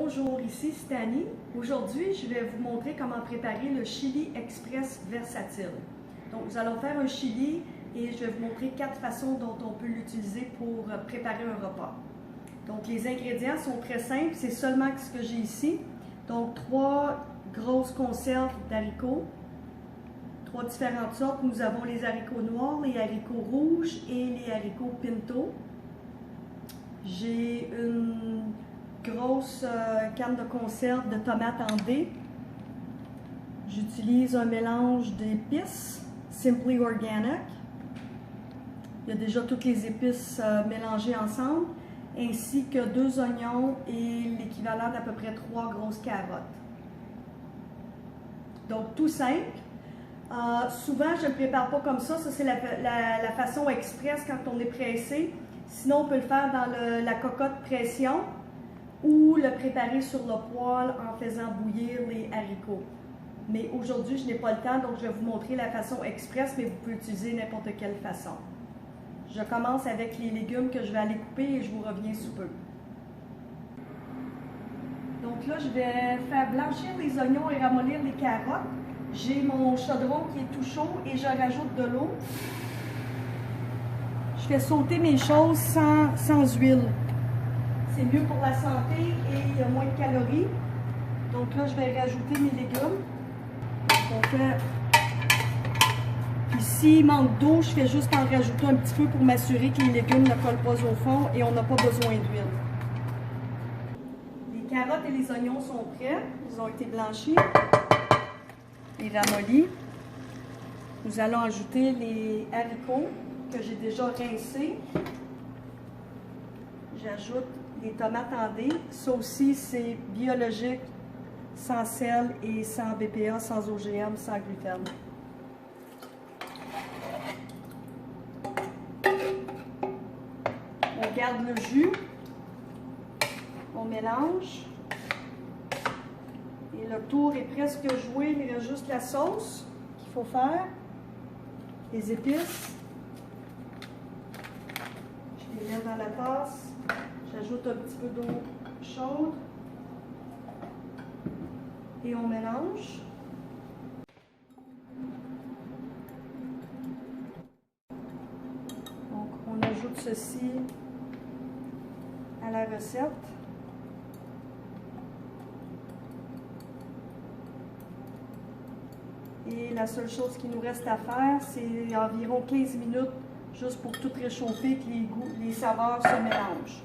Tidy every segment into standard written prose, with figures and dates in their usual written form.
Bonjour, ici Stani. Aujourd'hui, je vais vous montrer comment préparer le chili express versatile. Donc, nous allons faire un chili et je vais vous montrer 4 façons dont on peut l'utiliser pour préparer un repas. Donc, les ingrédients sont très simples, c'est seulement ce que j'ai ici. Donc, 3 grosses conserves d'haricots, 3 différentes sortes. Nous avons les haricots noirs, les haricots rouges et les haricots pinto. J'ai une grosse canne de conserve de tomates en dés. J'utilise un mélange d'épices, Simply Organic. Il y a déjà toutes les épices mélangées ensemble, ainsi que 2 oignons et l'équivalent d'à peu près 3 grosses carottes. Donc tout simple. Souvent, je ne le prépare pas comme ça. Ça, c'est la façon express quand on est pressé. Sinon, on peut le faire dans la cocotte pression ou le préparer sur le poêle en faisant bouillir les haricots. Mais aujourd'hui, je n'ai pas le temps, donc je vais vous montrer la façon express, mais vous pouvez utiliser n'importe quelle façon. Je commence avec les légumes que je vais aller couper et je vous reviens sous peu. Donc là, je vais faire blanchir les oignons et ramollir les carottes. J'ai mon chaudron qui est tout chaud et je rajoute de l'eau. Je fais sauter mes choses sans huile. C'est mieux pour la santé et il y a moins de calories. Donc là, je vais rajouter mes légumes. Puis s'il manque d'eau, je fais juste en rajouter un petit peu pour m'assurer que les légumes ne collent pas au fond et on n'a pas besoin d'huile. Les carottes et les oignons sont prêts. Ils ont été blanchis et ramollis. Nous allons ajouter les haricots que j'ai déjà rincés. J'ajoute les tomates en dés. Ça aussi, c'est biologique, sans sel et sans BPA, sans OGM, sans gluten. On garde le jus. On mélange. Et le tour est presque joué. Il reste juste la sauce qu'il faut faire. Les épices. Je les mets dans la tasse. J'ajoute un petit peu d'eau chaude et on mélange. Donc, on ajoute ceci à la recette. Et la seule chose qu'il nous reste à faire, c'est environ 15 minutes juste pour tout réchauffer et que les saveurs se mélangent.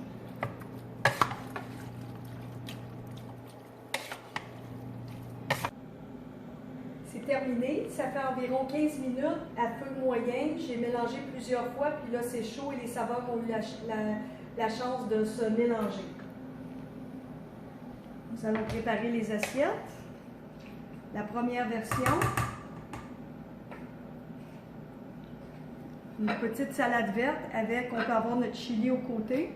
C'est terminé, ça fait environ 15 minutes à feu moyen. J'ai mélangé plusieurs fois, puis là c'est chaud et les saveurs ont eu la chance de se mélanger. Nous allons préparer les assiettes. La première version, une petite salade verte avec, on peut avoir notre chili au côté.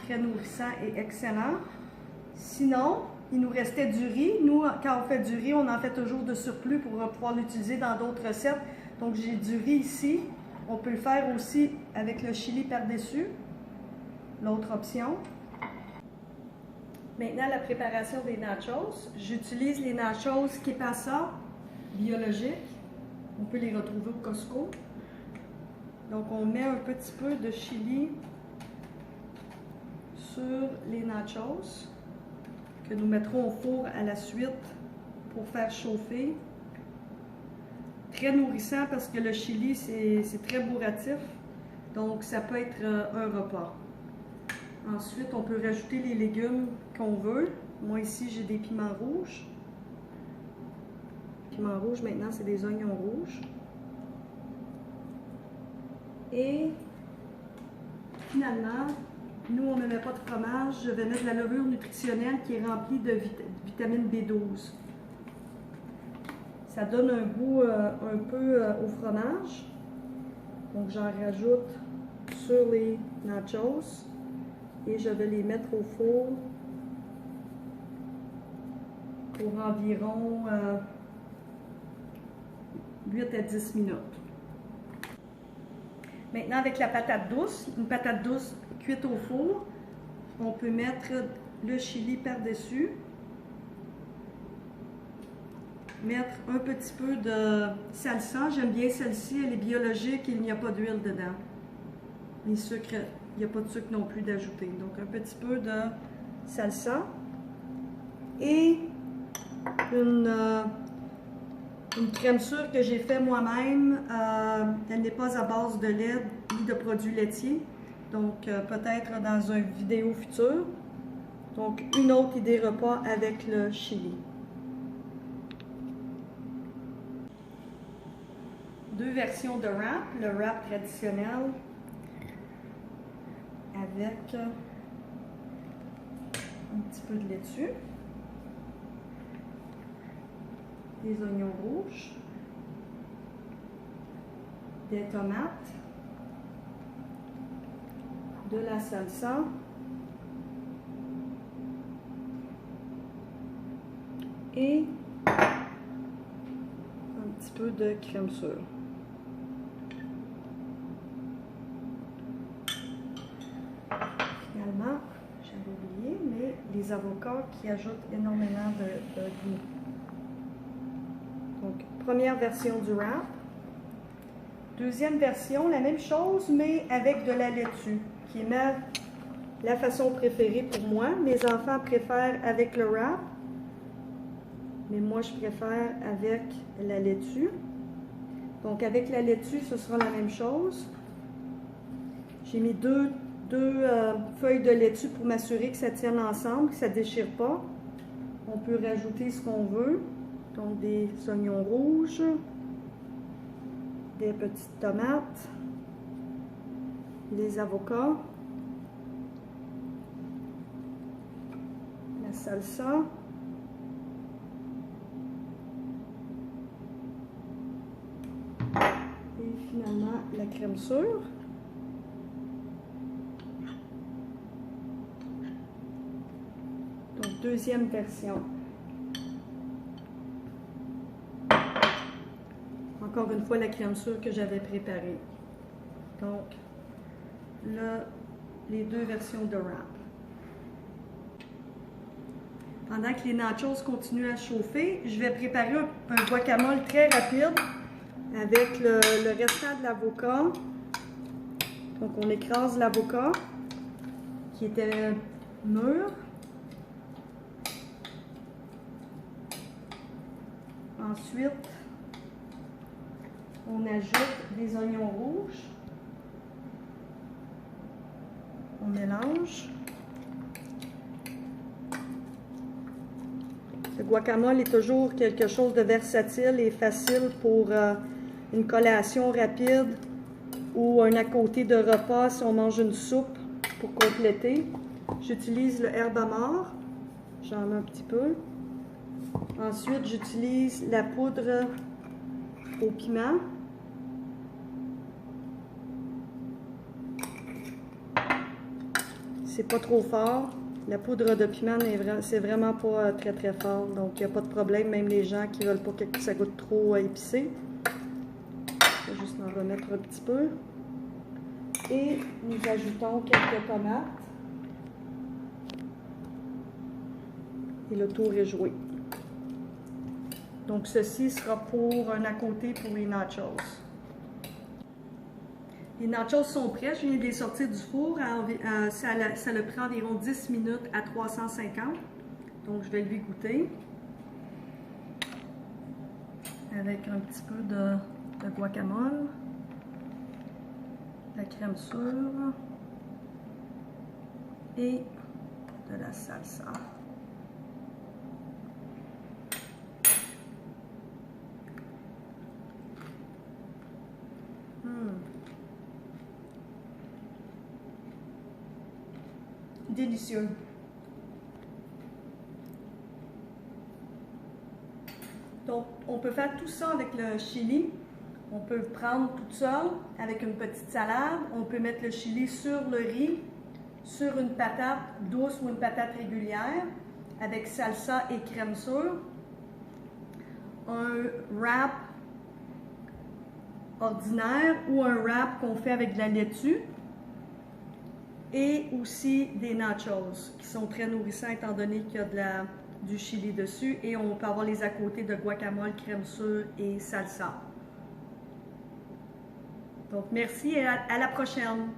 Très nourrissant et excellent. Sinon, il nous restait du riz. Nous, quand on fait du riz, on en fait toujours de surplus pour pouvoir l'utiliser dans d'autres recettes. Donc, j'ai du riz ici. On peut le faire aussi avec le chili par-dessus. L'autre option. Maintenant, la préparation des nachos. J'utilise les nachos Que Pasa biologiques. On peut les retrouver au Costco. Donc, on met un petit peu de chili sur les nachos que nous mettrons au four à la suite pour faire chauffer. Très nourrissant parce que le chili, c'est très bourratif. Donc, ça peut être un repas. Ensuite, on peut rajouter les légumes qu'on veut. Moi, ici, j'ai des piments rouges. Piments rouges, maintenant, c'est des oignons rouges. Et finalement, nous, on ne met pas de fromage. Je vais mettre de la levure nutritionnelle qui est remplie de vitamine B12. Ça donne un goût un peu au fromage. Donc, j'en rajoute sur les nachos. Et je vais les mettre au four pour environ 8 à 10 minutes. Maintenant, avec la patate douce, une patate douce cuite au four, on peut mettre le chili par-dessus. Mettre un petit peu de salsa. J'aime bien celle-ci, elle est biologique et il n'y a pas d'huile dedans. Les sucres, il n'y a pas de sucre non plus d'ajouter. Donc un petit peu de salsa. Et une crème sûre que j'ai fait moi-même. Elle n'est pas à base de lait ni de produits laitiers. Donc peut-être dans une vidéo future. Donc une autre idée repas avec le chili. Deux versions de wrap. Le wrap traditionnel avec un petit peu de laitue. Des oignons rouges, des tomates, de la salsa, et un petit peu de crème sûre. Finalement, j'avais oublié, mais les avocats qui ajoutent énormément de goût. Donc, première version du wrap. Deuxième version, la même chose, mais avec de la laitue, qui est la façon préférée pour moi. Mes enfants préfèrent avec le wrap, mais moi, je préfère avec la laitue. Donc, avec la laitue, ce sera la même chose. J'ai mis deux feuilles de laitue pour m'assurer que ça tienne ensemble, que ça ne déchire pas. On peut rajouter ce qu'on veut. Donc, des oignons rouges, des petites tomates, les avocats, la salsa, et finalement la crème sûre. Donc, deuxième version. Encore une fois, la crème sûre que j'avais préparée. Donc, là, les deux versions de wrap. Pendant que les nachos continuent à chauffer, je vais préparer un guacamole très rapide avec le restant de l'avocat. Donc, on écrase l'avocat qui était mûr. Ensuite, on ajoute des oignons rouges. On mélange. Le guacamole est toujours quelque chose de versatile et facile pour une collation rapide ou un à côté de repas si on mange une soupe pour compléter. J'utilise le herbe mort. J'en mets un petit peu. Ensuite, j'utilise la poudre au piment. C'est pas trop fort. La poudre de piment, c'est vraiment pas très très fort. Donc, il n'y a pas de problème. Même les gens qui ne veulent pas que ça goûte trop épicé. Je vais juste en remettre un petit peu. Et nous ajoutons quelques tomates. Et le tour est joué. Donc, ceci sera pour un à côté pour les nachos. Les nachos sont prêts. Je viens de les sortir du four. Ça le prend environ 10 minutes à 350. Donc, je vais lui goûter. Avec un petit peu de guacamole. La crème sûre. Et de la salsa. Délicieux. Donc, on peut faire tout ça avec le chili. On peut prendre tout seul avec une petite salade. On peut mettre le chili sur le riz, sur une patate douce ou une patate régulière, avec salsa et crème sûre. Un wrap ordinaire ou un wrap qu'on fait avec de la laitue. Et aussi des nachos qui sont très nourrissants étant donné qu'il y a du chili dessus. Et on peut avoir les à côté de guacamole, crème sûre et salsa. Donc merci et à la prochaine!